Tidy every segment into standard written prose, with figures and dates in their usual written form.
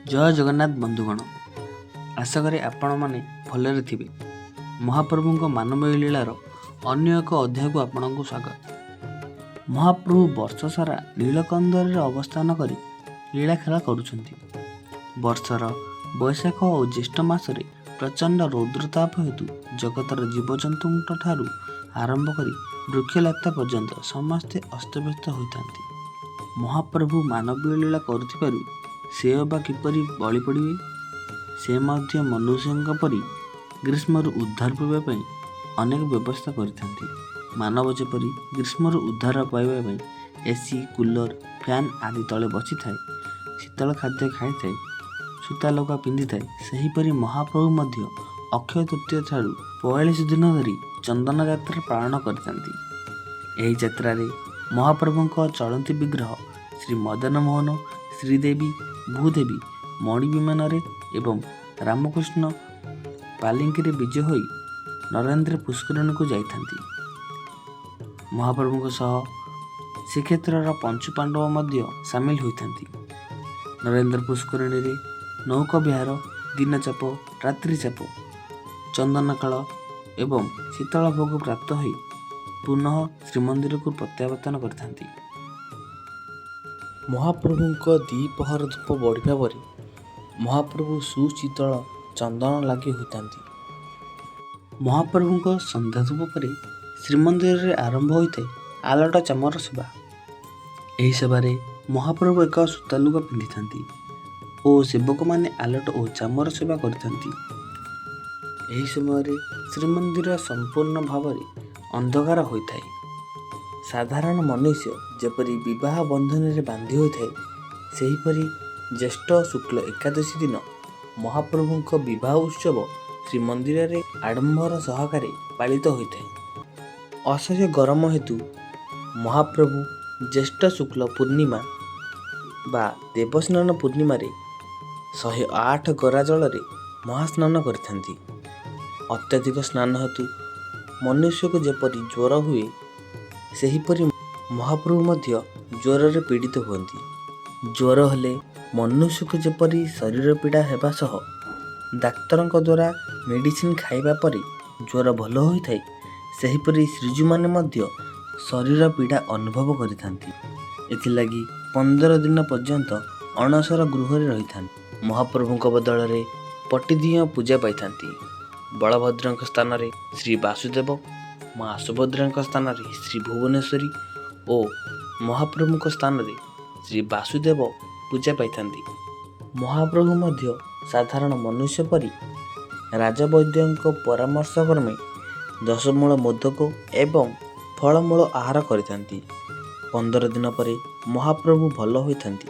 जय जगन्नाथ बंधुगण, आशा करी आपण मैंने भलरे थे। महाप्रभु मानवीय लीलार अन्य एक अध्याय को आपण को स्वागत। महाप्रभु वर्ष सारा नीलकंदर अवस्थान करी लीला खेला करुछंती। वर्षर बैशाख और ज्येष्ठ मासरे प्रचंड रौद्रताप हेतु जगतर जीवजंतु ठारू आरंभ करी वृक्षलता पर्यंत समस्ते अस्तव्यस्त होइतांती। महाप्रभु मानवीय लीला करुथिबारु से बा किपरि बलि पड़िबे। से मध्य मनुष्य परी ग्रीष्मरु उद्धार पाइबा अनेक व्यवस्था करिथांती। मानव जेपरी ग्रीष्मरु उद्धार पाइबा एसी कूलर फैन आदि तले बसी थाए, शीतल खाद्य खाई थाए, सूता लुगा पिंधि थाए, सेहीपरि महाप्रभु मध्य अक्षय तृतीय ठारू 45 दिन धरी चंदन यात्रा पालन करिथांती। एही यात्रारे महाप्रभुଙ୍କ चलंती विग्रह श्री मदन मोहन, श्रीदेवी, भूदेवी मणि विमान एवं रामकृष्ण पालिंकी विजय होई नरेंद्र पुष्करणी को जाइथांती। महाप्रभु सह श्रीक्षेत्र पंचु पांडव मध्य सामिल होइथांती। नरेंद्र पुष्करणी रे नौका विहार, दिन चाप, रात्रि चाप, चंदन काल एवं शीतल भोग प्राप्त होई पुनः श्रीमंदिर को प्रत्यावर्तन करथांती। महाप्रभु द्विपहर धूप बढ़िया पर महाप्रभु सुशीतल चंदन लगे होता। महाप्रभु संध्या धूप पर श्रीमंदिर रे आरंभ होता आलट चामर सेवा। यही सेवारे महाप्रभु एक सूता लुगा पिंधि थांती और सेवक माने आलट और चामर सेवा करथांती। यही समय श्रीमंदिर संपूर्ण भाव अंधकार होता है। साधारण मनुष्य जेपरी विवाह बंधन रे बांधि होता है, सेहीपरि ज्येष्ठ शुक्ल एकादशी दिन महाप्रभु विवाह उत्सव श्रीमंदिर रे आडंबर सहकारे पालित होता है। असह्य गरम हेतु महाप्रभु ज्येष्ठ शुक्ल पूर्णिमा बा देवस्नान पूर्णिमा रे 108 गरा जल रे महास्नान करथांती। अत्यधिक स्नान हेतु मनुष्य को जेपरी ज्वर हुए, सेहीपरि महाप्रभु मध्य ज्वर रे पीड़ित हुअन्ति। ज्वर हेले मनुष्य को जेपरी शरीर पीड़ा हेबा सह डाक्तरଙ୍କ द्वारा मेडिसिन खाइबा परे ज्वर भल होइथाय, सेहीपरि श्रीजू माने मध्य शरीर पीड़ा अनुभव करिथांती। एथिलागी 15 दिन पर्यंत अणसर गृह रे रहिथांती। महाप्रभुଙ୍କ बदल रे पटिदिय पूजा पाइथांती। बलभद्रଙ୍କ स्थान रे श्री वासुदेव, माँ सुभद्रा स्थान रे श्री भुवनेश्वरी और महाप्रभु स्थान रे श्री वासुदेव पूजा पाइथांती। महाप्रभु मध्य साधारण मनुष्य परी राजवैद्य परामर्श क्रमे 10 मूल मोदक एवं फलमूल आहार करिथांती। 15 दिन पर महाप्रभु भल होइथांती।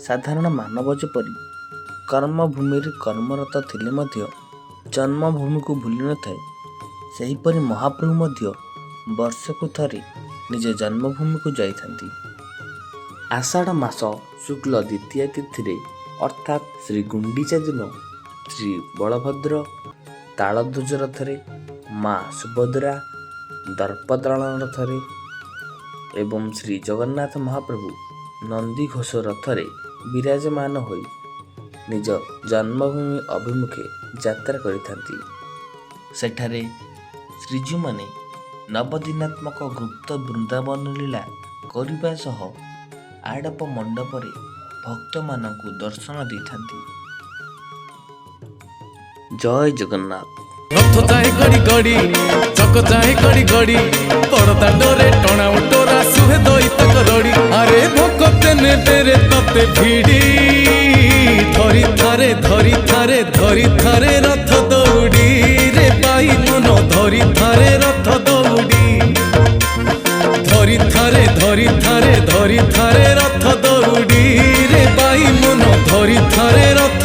साधारण मानव जेपरी कर्मभूमि कर्मरत थिले मध्य जन्मभूमि को भूली न थाए, सेहीपरि महाप्रभु मध्य वर्षकु थरे निज जन्मभूमि को जाइथांती। आषाढ़ मास शुक्ल द्वितीय तिथि अर्थात श्री गुंडीचा दिन श्री बलभद्र तालध्वज रथरे, माँ सुभद्रा दर्पदलन रथरे एवं श्री जगन्नाथ महाप्रभु नंदी घोष रथरे विराजमान होई निज जन्मभूमि अभिमुखे यात्रा करिथांती। सेठारे श्रीजू माने नवदिनात्मक गुप्त वृंदावन लीला करिबा सह आड़प मंडपरे भक्त मानकु दर्शन देथांती। जय जगन्नाथ। रथ जाए गड़ी गड़ी, चक जाए गड़ी गड़ी, पड़ता डोरे टणा उटोरा सुहे दईत करड़ी। अरे भक्ते ने तेरे तते भिड़ी, धरी थारे रथ दौड़ी रे बाई मन, धरी थारे रथ दौड़ी, धरी थारे रथ दौड़ी रे बाई मन, धरी थारे रथ